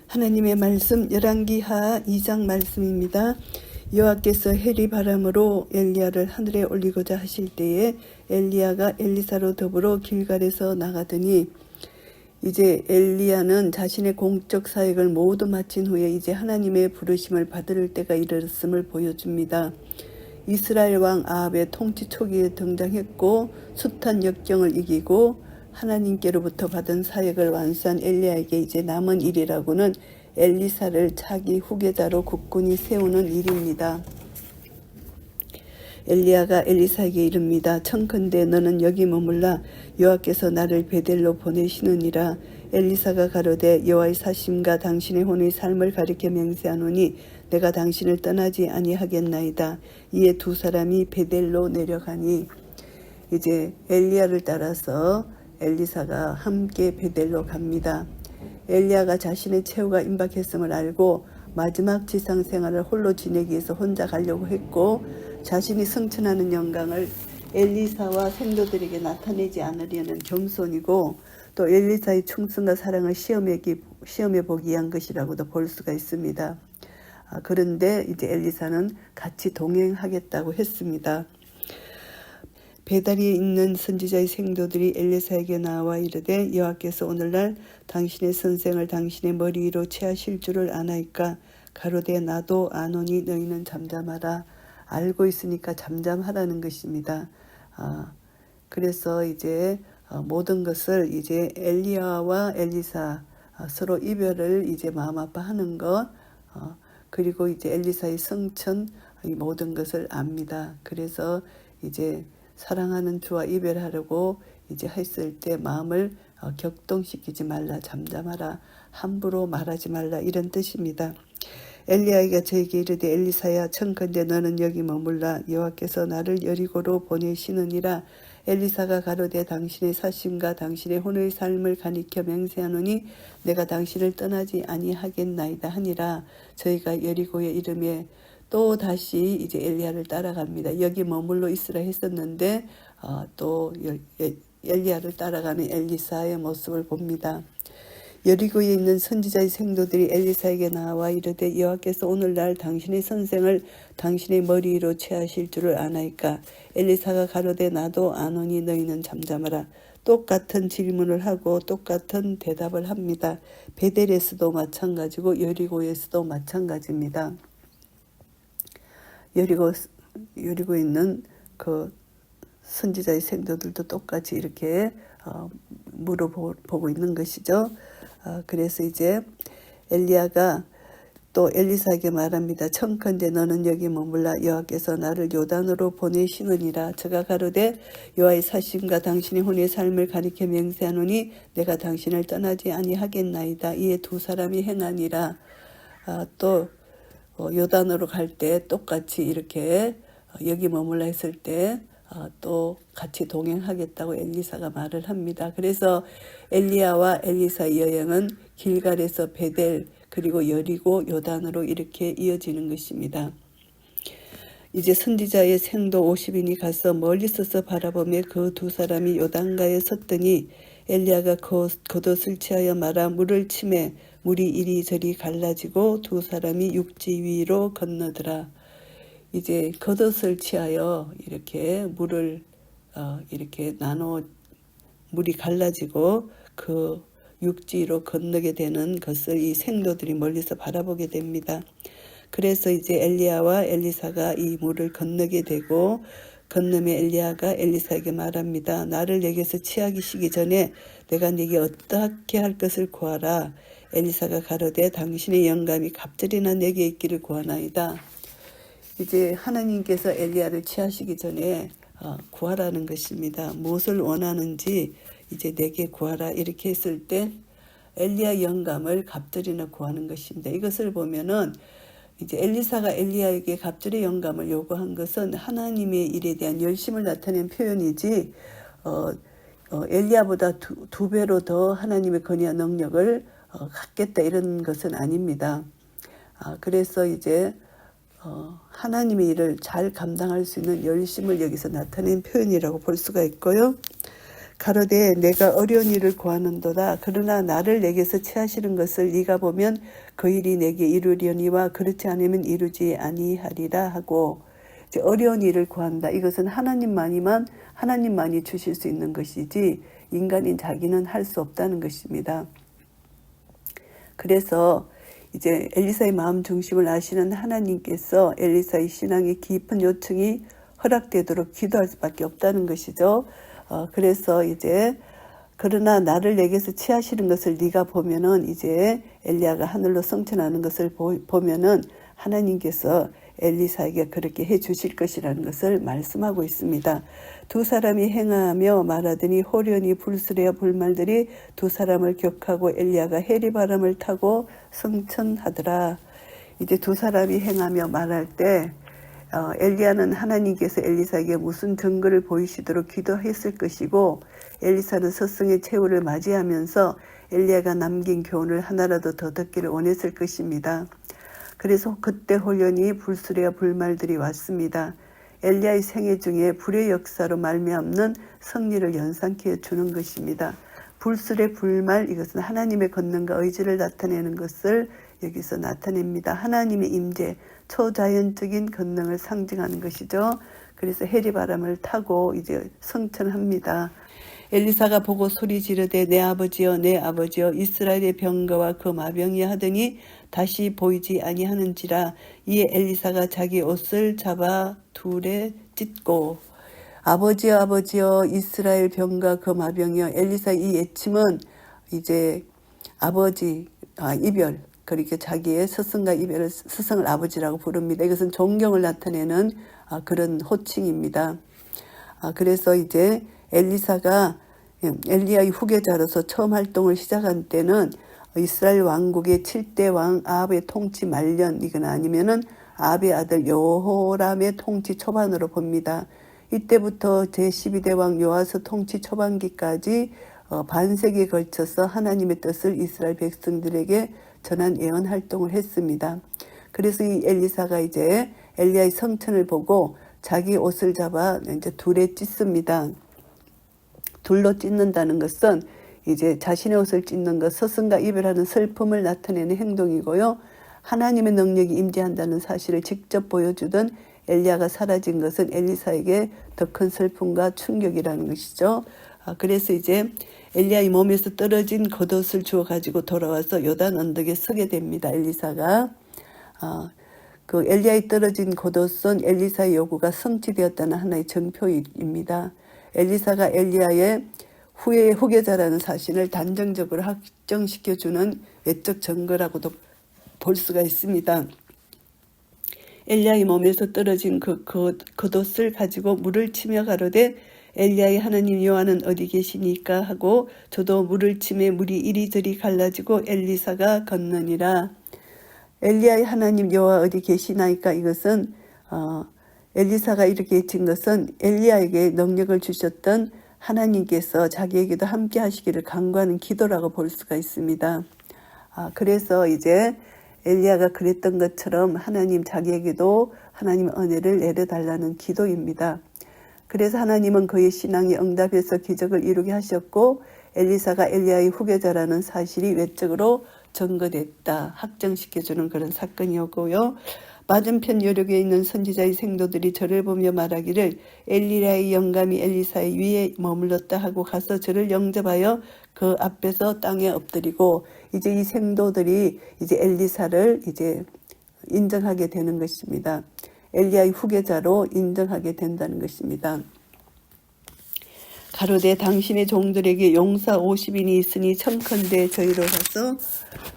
하나님의 말씀 열왕기하 2장 말씀입니다. 여호와께서 해리 바람으로 엘리야를 하늘에 올리고자 하실 때에 엘리야가 엘리사로 더불어 길갈에서 나가더니 이제 엘리야는 자신의 공적 사역을 모두 마친 후에 이제 하나님의 부르심을 받을 때가 이르렀음을 보여줍니다. 이스라엘 왕 아합의 통치 초기에 등장했고 숱한 역경을 이기고 하나님께로부터 받은 사역을 완수한 엘리야에게 이제 남은 일이라고는 엘리사를 차기 후계자로 굳건히 세우는 일입니다. 엘리야가 엘리사에게 이릅니다. 청컨대 너는 여기 머물라. 여호와께서 나를 베델로 보내시느니라. 엘리사가 가로되 여호와의 사심과 당신의 혼의 삶을 가리켜 맹세하노니 내가 당신을 떠나지 아니하겠나이다. 이에 두 사람이 베델로 내려가니 이제 엘리야를 따라서 엘리사가 함께 베델로 갑니다. 엘리야가 자신의 최후가 임박했음을 알고 마지막 지상생활을 홀로 지내기 위해서 혼자 가려고 했고 자신이 승천하는 영광을 엘리사와 생도들에게 나타내지 않으려는 겸손이고 또 엘리사의 충성과 사랑을 시험해 보기 위한 것이라고도 볼 수가 있습니다. 그런데 이제 엘리사는 같이 동행하겠다고 했습니다. 베델리에 있는 선지자의 생도들이 엘리사에게 나와 이르되 여호와께서 오늘날 당신의 선생을 당신의 머리 위로 취하실 줄을 아나이까 가로되 나도 아노니 너희는 잠잠하라. 알고 있으니까 잠잠하라는 것입니다. 그래서 이제 모든 것을 이제 엘리야와 엘리사 서로 이별을 이제 마음 아파하는 것 그리고 이제 엘리사의 성천 이 모든 것을 압니다. 그래서 이제 사랑하는 주와 이별하려고 이제 했을 때 마음을 격동시키지 말라. 잠잠하라. 함부로 말하지 말라. 이런 뜻입니다. 엘리야가 저에게 이르되 엘리사야 청컨대 너는 여기 머물라. 여호와께서 나를 여리고로 보내시느니라. 엘리사가 가로되 당신의 사심과 당신의 혼의 삶을 가리켜 맹세하노니 내가 당신을 떠나지 아니하겠나이다 하니라. 저희가 여리고에 이름에 또 다시 이제 엘리야를 따라갑니다. 여기 머물러 있으라 했었는데 또 엘리야를 따라가는 엘리사의 모습을 봅니다. 여리고에 있는 선지자의 생도들이 엘리사에게 나와 이르되 여호와께서 오늘날 당신의 선생을 당신의 머리 위로 취하실 줄을 아나이까. 엘리사가 가로되 나도 아노니 너희는 잠잠하라. 똑같은 질문을 하고 똑같은 대답을 합니다. 베델에서도 마찬가지고 여리고에서도 마찬가지입니다. 여리고에 있는 그 선지자의 생도들도 똑같이 이렇게 물어보고 있는 것이죠. 그래서 이제 엘리야가 또 엘리사에게 말합니다. 청컨대 너는 여기 머물라. 여호와께서 나를 요단으로 보내시느니라. 저가 가로되 여호와의 사심과 당신의 혼의 삶을 가리켜 맹세하노니 내가 당신을 떠나지 아니하겠나이다. 이에 두 사람이 행하니라. 또 요단으로 갈 때 똑같이 이렇게 여기 머물라 했을 때 또 같이 동행하겠다고 엘리사가 말을 합니다. 그래서 엘리야와 엘리사의 여행은 길갈에서 베델 그리고 여리고 요단으로 이렇게 이어지는 것입니다. 이제 선지자의 생도 50인이 가서 멀리 서서 바라보며 그 두 사람이 요단가에 섰더니 엘리야가 겉옷을 취하여 말아 물을 치매 물이 이리저리 갈라지고 두 사람이 육지 위로 건너더라. 이제 겉옷을 취하여 이렇게 물을 이렇게 나눠 물이 갈라지고 그 육지로 건너게 되는 것을 이 생도들이 멀리서 바라보게 됩니다. 그래서 이제 엘리야와 엘리사가 이 물을 건너게 되고 건너며 엘리야가 엘리사에게 말합니다. 나를 내게서 취하시기 전에 내가 네게 어떻게 할 것을 구하라. 엘리사가 가로되 당신의 영감이 갑절이나 내게 있기를 구하나이다. 이제 하나님께서 엘리야를 취하시기 전에 구하라는 것입니다. 무엇을 원하는지 이제 내게 구하라 이렇게 했을 때 엘리야 영감을 갑절이나 구하는 것입니다. 이것을 보면은 이제 엘리사가 엘리야에게 갑절의 영감을 요구한 것은 하나님의 일에 대한 열심을 나타낸 표현이지 엘리야보다 두 배로 더 하나님의 권위와 능력을 갖겠다 이런 것은 아닙니다. 그래서 이제 하나님의 일을 잘 감당할 수 있는 열심을 여기서 나타낸 표현이라고 볼 수가 있고요. 가로되 내가 어려운 일을 구하는도다. 그러나 나를 내게서 취하시는 것을 네가 보면 그 일이 내게 이루려니와 그렇지 않으면 이루지 아니하리라 하고, 이제 어려운 일을 구한다. 이것은 하나님만이 주실 수 있는 것이지 인간인 자기는 할 수 없다는 것입니다. 그래서 이제 엘리사의 마음 중심을 아시는 하나님께서 엘리사의 신앙의 깊은 요청이 허락되도록 기도할 수밖에 없다는 것이죠. 그래서 이제 그러나 나를 내게서 취하시는 것을 네가 보면은, 이제 엘리야가 하늘로 승천하는 것을 보면은 하나님께서 엘리사에게 그렇게 해 주실 것이라는 것을 말씀하고 있습니다. 두 사람이 행하며 말하더니 호련히 불수레와 불말들이 두 사람을 격하고 엘리야가 해리바람을 타고 승천하더라. 이제 두 사람이 행하며 말할 때 엘리야는 하나님께서 엘리사에게 무슨 증거를 보이시도록 기도했을 것이고, 엘리사는 스승의 최후를 맞이하면서 엘리야가 남긴 교훈을 하나라도 더 듣기를 원했을 것입니다. 그래서 그때 홀연히 불수레와 불말들이 왔습니다. 엘리야의 생애 중에 불의 역사로 말미암는 승리를 연상케 주는 것입니다. 불수레 불말, 이것은 하나님의 권능과 의지를 나타내는 것을 여기서 나타냅니다. 하나님의 임재, 초자연적인 권능을 상징하는 것이죠. 그래서 해리바람을 타고 이제 승천합니다. 엘리사가 보고 소리 지르되 내 아버지여 내 아버지여 이스라엘의 병거와 그 마병이 하더니 다시 보이지 아니하는지라. 이에 엘리사가 자기 옷을 잡아 둘에 찢고, 아버지여 아버지여 이스라엘 병과 그 마병이여. 엘리사의 이 애침은 이제 이별, 그렇게 자기의 스승과 이별을, 스승을 아버지라고 부릅니다. 이것은 존경을 나타내는 그런 호칭입니다. 그래서 이제 엘리사가 엘리야의 후계자로서 처음 활동을 시작한 때는 이스라엘 왕국의 7대 왕 아합의 통치 말년, 이건 아니면은 아합의 아들 여호람의 통치 초반으로 봅니다. 이때부터 제12대 왕 요아스 통치 초반기까지 반세기에 걸쳐서 하나님의 뜻을 이스라엘 백성들에게 전한 예언 활동을 했습니다. 그래서 이 엘리사가 이제 엘리야의 성천을 보고 자기 옷을 잡아 이제 둘에 찢습니다. 둘로 찢는다는 것은 이제 자신의 옷을 찢는 것, 스승과 이별하는 슬픔을 나타내는 행동이고요. 하나님의 능력이 임재한다는 사실을 직접 보여주던 엘리야가 사라진 것은 엘리사에게 더 큰 슬픔과 충격이라는 것이죠. 그래서 이제 엘리야의 몸에서 떨어진 겉옷을 주워 가지고 돌아와서 요단 언덕에 서게 됩니다. 엘리사가. 그 엘리야의 떨어진 겉옷은 엘리사의 요구가 성취되었다는 하나의 증표입니다. 엘리사가 엘리야의 후예의 후계자라는 사실을 단정적으로 확정시켜주는 외적 증거라고도 볼 수가 있습니다. 엘리야의 몸에서 떨어진 그 겉옷을 가지고 물을 치며 가로되 엘리야의 하나님 여호와는 어디 계시니까 하고 저도 물을 치매 물이 이리저리 갈라지고 엘리사가 걷느니라. 엘리야의 하나님 여호와 어디 계시나이까, 이것은 엘리사가 이렇게 외친 것은 엘리야에게 능력을 주셨던 하나님께서 자기에게도 함께 하시기를 간구하는 기도라고 볼 수가 있습니다. 그래서 이제 엘리야가 그랬던 것처럼 하나님 자기에게도 하나님 은혜를 내려달라는 기도입니다. 그래서 하나님은 그의 신앙에 응답해서 기적을 이루게 하셨고, 엘리사가 엘리야의 후계자라는 사실이 외적으로 증거됐다, 확정시켜주는 그런 사건이었고요. 맞은편 여력에 있는 선지자의 생도들이 저를 보며 말하기를 엘리야의 영감이 엘리사의 위에 머물렀다 하고 가서 저를 영접하여 그 앞에서 땅에 엎드리고, 이제 이 생도들이 이제 엘리사를 이제 인정하게 되는 것입니다. 엘리야의 후계자로 인정하게 된다는 것입니다. 가로되 당신의 종들에게 용사 50인이 있으니 청컨대 저희로 가서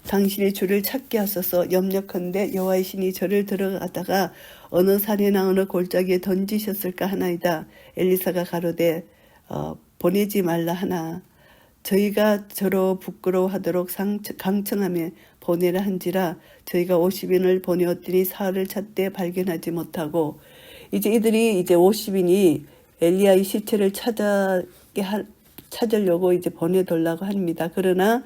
당신의 주를 찾게 하소서. 염려컨대 여호와의 신이 저를 들어가다가 어느 산이나 어느 골짜기에 던지셨을까 하나이다. 엘리사가 가로되 보내지 말라 하나 저희가 저로 부끄러워하도록 강청하며 보내라 한지라. 저희가 50인을 보내었더니 사흘을 찾되 발견하지 못하고, 이제 이들이 이제 50인이 엘리야의 시체를 찾으려고 이제 보내달라고 합니다. 그러나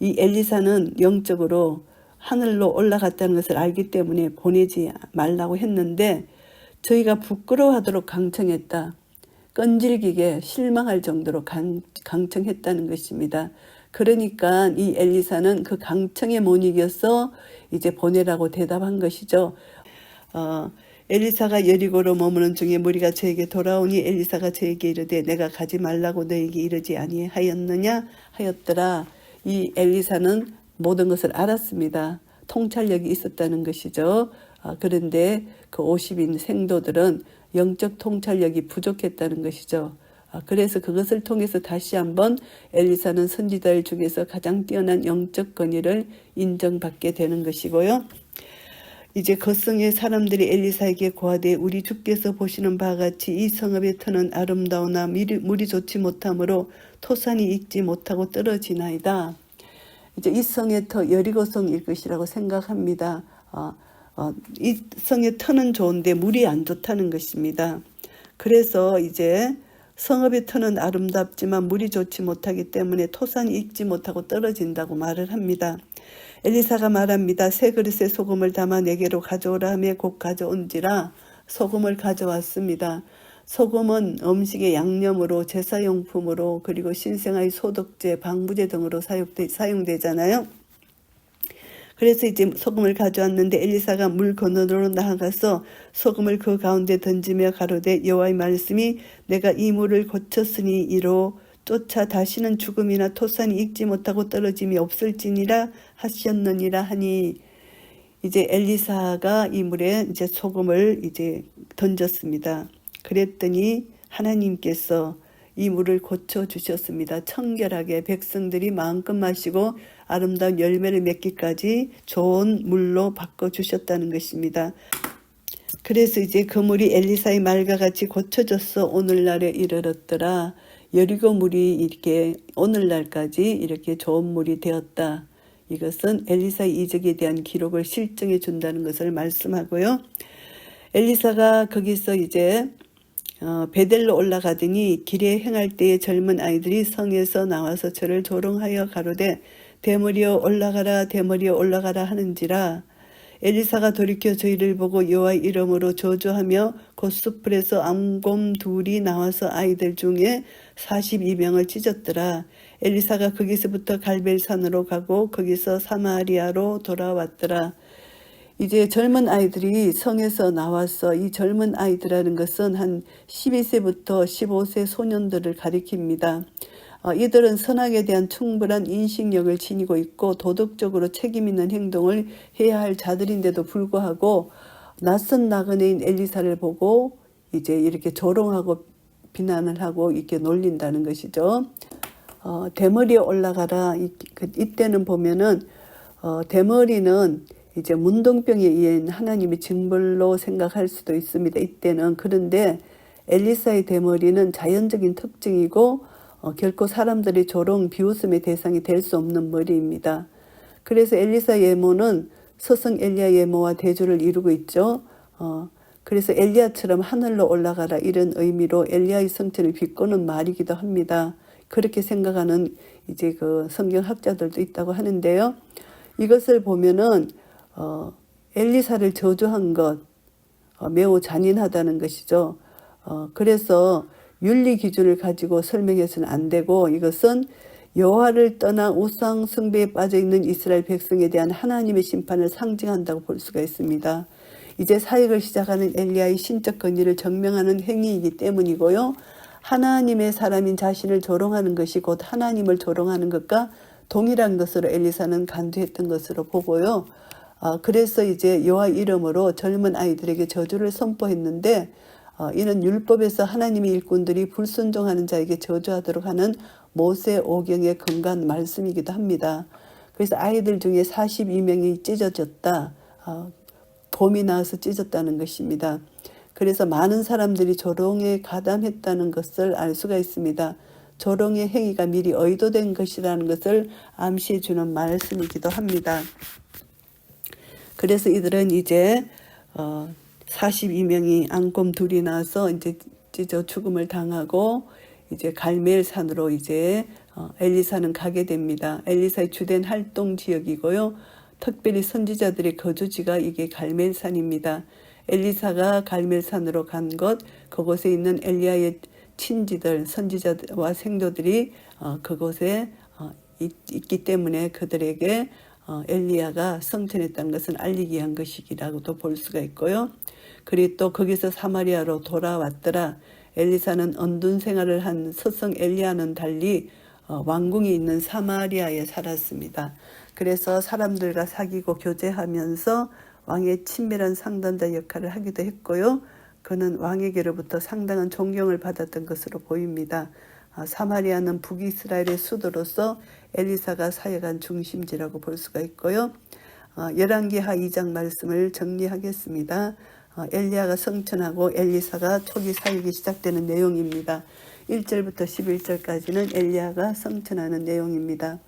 이 엘리사는 영적으로 하늘로 올라갔다는 것을 알기 때문에 보내지 말라고 했는데, 저희가 부끄러워하도록 강청했다. 끈질기게 실망할 정도로 강청했다는 것입니다. 그러니까 이 엘리사는 그 강청에 못 이겨서 이제 보내라고 대답한 것이죠. 엘리사가 여리고로 머무는 중에 무리가 저에게 돌아오니 엘리사가 저에게 이르되 내가 가지 말라고 너에게 이르지 아니하였느냐 하였더라. 이 엘리사는 모든 것을 알았습니다. 통찰력이 있었다는 것이죠. 그런데 그 50인 생도들은 영적 통찰력이 부족했다는 것이죠. 그래서 그것을 통해서 다시 한번 엘리사는 선지자들 중에서 가장 뛰어난 영적 권위를 인정받게 되는 것이고요. 이제 그 성의 사람들이 엘리사에게 고하되 우리 주께서 보시는 바와 같이 이 성읍의 터는 아름다우나 물이 좋지 못하므로 토산이 익지 못하고 떨어지나이다. 이제 이 성의 터 여리고성일 것이라고 생각합니다. 이 성의 터는 좋은데 물이 안 좋다는 것입니다. 그래서 이제 성읍의 터는 아름답지만 물이 좋지 못하기 때문에 토산이 익지 못하고 떨어진다고 말을 합니다. 엘리사가 말합니다. 새 그릇에 소금을 담아 내게로 가져오라 하며 곧 가져온지라 소금을 가져왔습니다. 소금은 음식의 양념으로 제사용품으로 그리고 신생아의 소독제, 방부제 등으로 사용되잖아요. 그래서 이제 소금을 가져왔는데 엘리사가 물 건너로 나아가서 소금을 그 가운데 던지며 가로되 여호와의 말씀이 내가 이 물을 고쳤으니 이로 쫓아 다시는 죽음이나 토산이 익지 못하고 떨어짐이 없을지니라 하셨느니라 하니 이제 엘리사가 이 물에 이제 소금을 이제 던졌습니다. 그랬더니 하나님께서 이 물을 고쳐 주셨습니다. 청결하게 백성들이 마음껏 마시고 아름다운 열매를 맺기까지 좋은 물로 바꿔 주셨다는 것입니다. 그래서 이제 그 물이 엘리사의 말과 같이 고쳐져서 오늘날에 이르렀더라. 여리고 물이 이렇게 오늘날까지 이렇게 좋은 물이 되었다. 이것은 엘리사의 이적에 대한 기록을 실증해 준다는 것을 말씀하고요. 엘리사가 거기서 이제 베델로 올라가더니 길에 행할 때에 젊은 아이들이 성에서 나와서 저를 조롱하여 가로되 대머리여 올라가라 대머리여 올라가라 하는지라. 엘리사가 돌이켜 저희를 보고 여호와의 이름으로 저주하며 곧 숯불에서 암곰 둘이 나와서 아이들 중에 42명을 찢었더라. 엘리사가 거기서부터 갈멜산으로 가고 거기서 사마리아로 돌아왔더라. 이제 젊은 아이들이 성에서 나와서 이 젊은 아이들이라는 것은 한 12세부터 15세 소년들을 가리킵니다. 이들은 선악에 대한 충분한 인식력을 지니고 있고 도덕적으로 책임 있는 행동을 해야 할 자들인데도 불구하고 낯선 나그네인 엘리사를 보고 이제 이렇게 조롱하고 비난을 하고 이렇게 놀린다는 것이죠. 대머리에 올라가라. 이때는 보면은 대머리는 이제 문둥병에 의한 하나님의 징벌로 생각할 수도 있습니다. 이때는. 그런데 엘리사의 대머리는 자연적인 특징이고 결코 사람들이 조롱, 비웃음의 대상이 될 수 없는 머리입니다. 그래서 엘리사 예모는 서성 엘리야 예모와 대조를 이루고 있죠. 그래서 엘리야처럼 하늘로 올라가라 이런 의미로 엘리야의 성체를 비꼬는 말이기도 합니다. 그렇게 생각하는 이제 그 성경학자들도 있다고 하는데요. 이것을 보면은 엘리사를 저주한 것 매우 잔인하다는 것이죠. 그래서 윤리 기준을 가지고 설명해서는 안 되고 이것은 여호와를 떠나 우상 숭배에 빠져 있는 이스라엘 백성에 대한 하나님의 심판을 상징한다고 볼 수가 있습니다. 이제 사역을 시작하는 엘리야의 신적 권위를 증명하는 행위이기 때문이고요. 하나님의 사람인 자신을 조롱하는 것이 곧 하나님을 조롱하는 것과 동일한 것으로 엘리사는 간주했던 것으로 보고요. 그래서 이제 여호와 이름으로 젊은 아이들에게 저주를 선포했는데 이는 율법에서 하나님의 일꾼들이 불순종하는 자에게 저주하도록 하는 모세 오경에 근거한 말씀이기도 합니다. 그래서 아이들 중에 42명이 찢어졌다. 곰이 나와서 찢었다는 것입니다. 그래서 많은 사람들이 조롱에 가담했다는 것을 알 수가 있습니다. 조롱의 행위가 미리 의도된 것이라는 것을 암시해 주는 말씀이기도 합니다. 그래서 이들은 이제 42명이 앙곰 둘이 나서 이제 찢어 죽음을 당하고 이제 갈멜산으로 이제 엘리사는 가게 됩니다. 엘리사의 주된 활동 지역이고요. 특별히 선지자들의 거주지가 이게 갈멜산입니다. 엘리사가 갈멜산으로 간 것, 그곳에 있는 엘리야의 친지들, 선지자와 생도들이 그곳에 있기 때문에 그들에게 엘리야가 성천했다는 것은 알리기 위한 것이라고도 볼 수가 있고요. 그리고 또 거기서 사마리아로 돌아왔더라. 엘리사는 언둔 생활을 한 스승 엘리야는 달리 왕궁이 있는 사마리아에 살았습니다. 그래서 사람들과 사귀고 교제하면서 왕의 친밀한 상담자 역할을 하기도 했고요. 그는 왕에게로부터 상당한 존경을 받았던 것으로 보입니다. 사마리아는 북이스라엘의 수도로서 엘리사가 사역한 중심지라고 볼 수가 있고요. 열왕기하 2장 말씀을 정리하겠습니다. 엘리야가 성천하고 엘리사가 초기 사역이 시작되는 내용입니다. 1절부터 11절까지는 엘리야가 성천하는 내용입니다.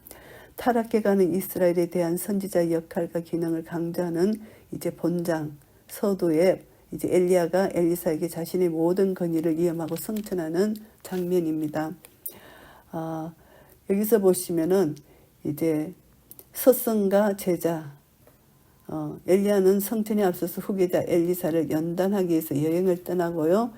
타락해가는 이스라엘에 대한 선지자 역할과 기능을 강조하는 이제 본장 서두에 이제 엘리야가 엘리사에게 자신의 모든 권위를 위임하고 성천하는 장면입니다. 여기서 보시면은 이제 스승과 제자, 엘리야는 성천에 앞서서 후계자 엘리사를 연단하기 위해서 여행을 떠나고요.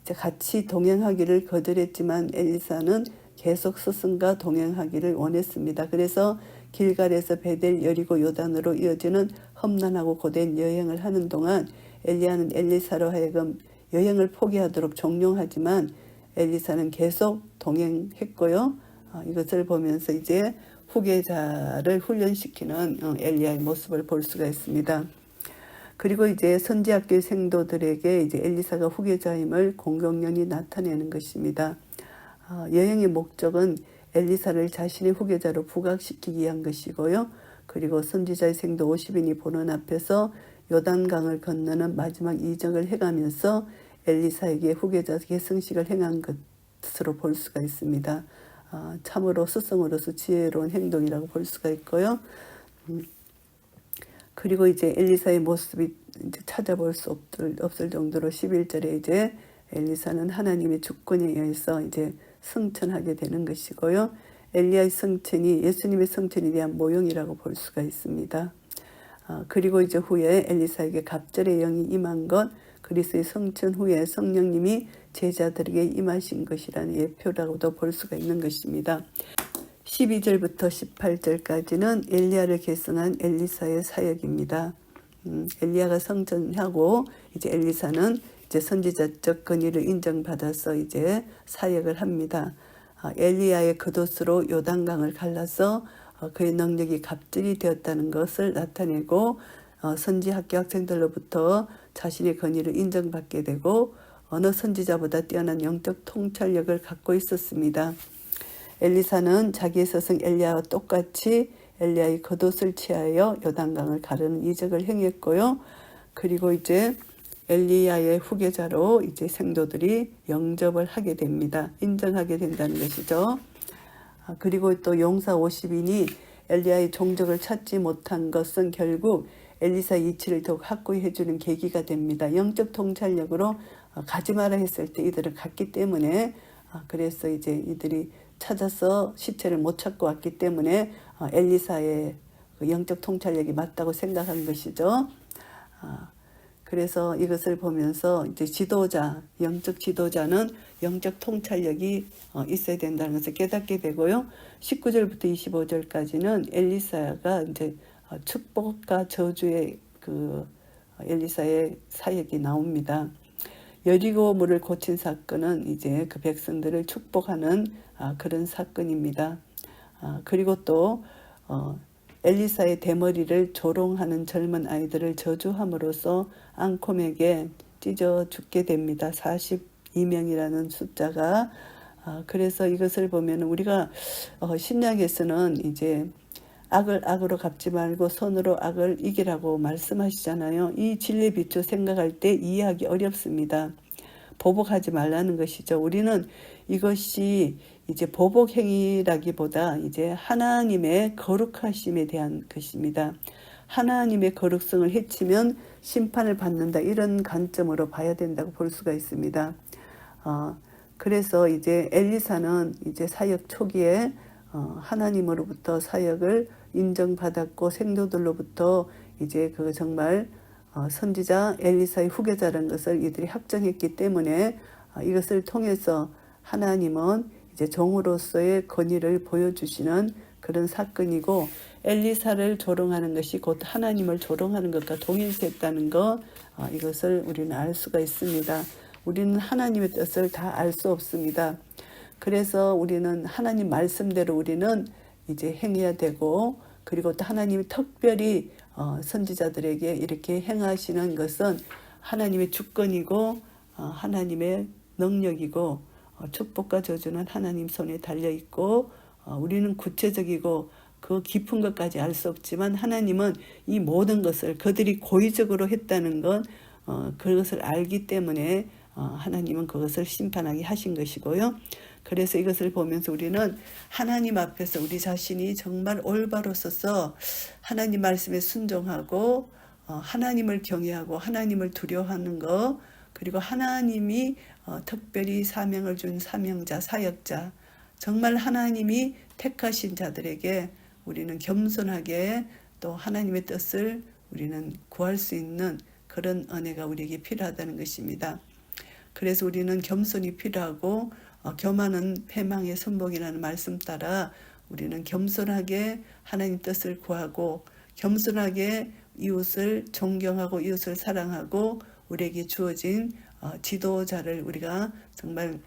이제 같이 동행하기를 거절했지만 엘리사는 계속 스승과 동행하기를 원했습니다. 그래서 길갈에서 베델, 여리고, 요단으로 이어지는 험난하고 고된 여행을 하는 동안 엘리야는 엘리사로 하여금 여행을 포기하도록 종용하지만 엘리사는 계속 동행했고요. 이것을 보면서 이제 후계자를 훈련시키는 엘리야의 모습을 볼 수가 있습니다. 그리고 이제 선지학교의 생도들에게 이제 엘리사가 후계자임을 공공연히 나타내는 것입니다. 여행의 목적은 엘리사를 자신의 후계자로 부각시키기 위한 것이고요. 그리고 선지자의 생도 50인이 보는 앞에서 요단강을 건너는 마지막 이적을 해가면서 엘리사에게 후계자 계승식을 행한 것으로 볼 수가 있습니다. 참으로 스승으로서 지혜로운 행동이라고 볼 수가 있고요. 그리고 이제 엘리사의 모습이 이제 찾아볼 수 없을 정도로 11절에 이제 엘리사는 하나님의 주권에 의해서 이제 성천하게 되는 것이고요. 엘리야의 성천이 예수님의 성천에 대한 모형이라고 볼 수가 있습니다. 그리고 이제 후에 엘리사에게 갑절의 영이 임한 것, 그리스도의 성천 후에 성령님이 제자들에게 임하신 것이라는 예표라고도 볼 수가 있는 것입니다. 12절부터 18절까지는 엘리야를 계승한 엘리사의 사역입니다. 엘리야가 성천하고 이제 엘리사는 이제 선지자적 권위를 인정받아서 이제 사역을 합니다. 엘리야의 겉옷으로 요단강을 갈라서 그의 능력이 갑절이 되었다는 것을 나타내고 선지학교 학생들로부터 자신의 권위를 인정받게 되고 어느 선지자보다 뛰어난 영적 통찰력을 갖고 있었습니다. 엘리사는 자기의 스승 엘리야와 똑같이 엘리야의 겉옷을 취하여 요단강을 가르는 이적을 행했고요. 그리고 이제 엘리야의 후계자로 이제 생도들이 영접을 하게 됩니다. 인정하게 된다는 것이죠. 그리고 또 용사 50인이 엘리야의 종적을 찾지 못한 것은 결국 엘리사의 이치를 더욱 확고히 해주는 계기가 됩니다. 영적 통찰력으로 가지 마라 했을 때 이들은 갔기 때문에 그래서 이제 이들이 찾아서 시체를 못 찾고 왔기 때문에 엘리사의 영적 통찰력이 맞다고 생각한 것이죠. 그래서 이것을 보면서 이제 지도자, 영적 지도자는 영적 통찰력이 있어야 된다는 것을 깨닫게 되고요. 19절부터 25절까지는 엘리사가 이제 축복과 저주의 그 엘리사의 사역이 나옵니다. 여리고 물을 고친 사건은 이제 그 백성들을 축복하는 그런 사건입니다. 그리고 또 엘리사의 대머리를 조롱하는 젊은 아이들을 저주함으로써 앙콤에게 찢어 죽게 됩니다. 42명이라는 숫자가. 그래서 이것을 보면 우리가 신약에서는 이제 악을 악으로 갚지 말고 선으로 악을 이기라고 말씀하시잖아요. 이 진리에 비추어 생각할 때 이해하기 어렵습니다. 보복하지 말라는 것이죠. 우리는 이것이 이제 보복행위라기보다 이제 하나님의 거룩하심에 대한 것입니다. 하나님의 거룩성을 해치면 심판을 받는다, 이런 관점으로 봐야 된다고 볼 수가 있습니다. 그래서 이제 엘리사는 이제 사역 초기에 하나님으로부터 사역을 인정받았고 생도들로부터 이제 그 정말 선지자 엘리사의 후계자라는 것을 이들이 확정했기 때문에 이것을 통해서 하나님은 이제 종으로서의 권위를 보여주시는 그런 사건이고, 엘리사를 조롱하는 것이 곧 하나님을 조롱하는 것과 동일시했다는 것, 이것을 우리는 알 수가 있습니다. 우리는 하나님의 뜻을 다 알 수 없습니다. 그래서 우리는 하나님 말씀대로 우리는 이제 행해야 되고, 그리고 또 하나님이 특별히 선지자들에게 이렇게 행하시는 것은 하나님의 주권이고 하나님의 능력이고, 축복과 저주는 하나님 손에 달려있고, 우리는 구체적이고 그 깊은 것까지 알 수 없지만 하나님은 이 모든 것을 그들이 고의적으로 했다는 건 그것을 알기 때문에 하나님은 그것을 심판하게 하신 것이고요. 그래서 이것을 보면서 우리는 하나님 앞에서 우리 자신이 정말 올바로 서서 하나님 말씀에 순종하고 하나님을 경외하고 하나님을 두려워하는 것, 그리고 하나님이 특별히 사명을 준 사명자, 사역자, 정말 하나님이 택하신 자들에게 우리는 겸손하게 또 하나님의 뜻을 우리는 구할 수 있는 그런 은혜가 우리에게 필요하다는 것입니다. 그래서 우리는 겸손이 필요하고, 교만은 패망의 선복이라는 말씀 따라 우리는 겸손하게 하나님 뜻을 구하고 겸손하게 이웃을 존경하고 이웃을 사랑하고, 우리에게 주어진 지도자를 우리가 정말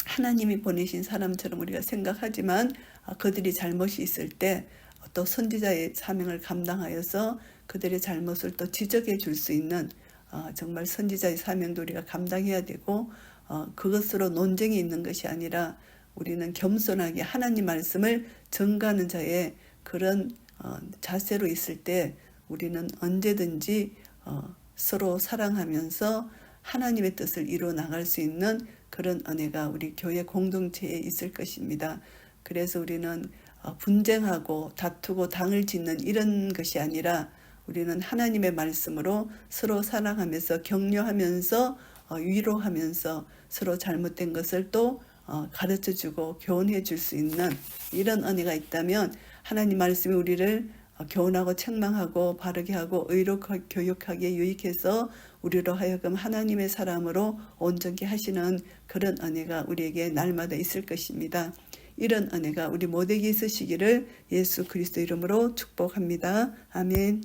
하나님이 보내신 사람처럼 우리가 생각하지만 그들이 잘못이 있을 때 또 선지자의 사명을 감당하여서 그들의 잘못을 또 지적해 줄 수 있는 정말 선지자의 사명도 우리가 감당해야 되고, 그것으로 논쟁이 있는 것이 아니라 우리는 겸손하게 하나님 말씀을 전가하는 자의 그런 자세로 있을 때 우리는 언제든지 서로 사랑하면서 하나님의 뜻을 이루어 나갈 수 있는 그런 은혜가 우리 교회 공동체에 있을 것입니다. 그래서 우리는 분쟁하고 다투고 당을 짓는 이런 것이 아니라 우리는 하나님의 말씀으로 서로 사랑하면서 격려하면서 위로하면서 서로 잘못된 것을 또 가르쳐주고 교훈해 줄 수 있는 이런 은혜가 있다면, 하나님 말씀이 우리를 교훈하고 책망하고 바르게 하고 의로 교육하게 유익해서 우리로 하여금 하나님의 사람으로 온전케 하시는 그런 은혜가 우리에게 날마다 있을 것입니다. 이런 은혜가 우리 모두에게 있으시기를 예수 그리스도 이름으로 축복합니다. 아멘.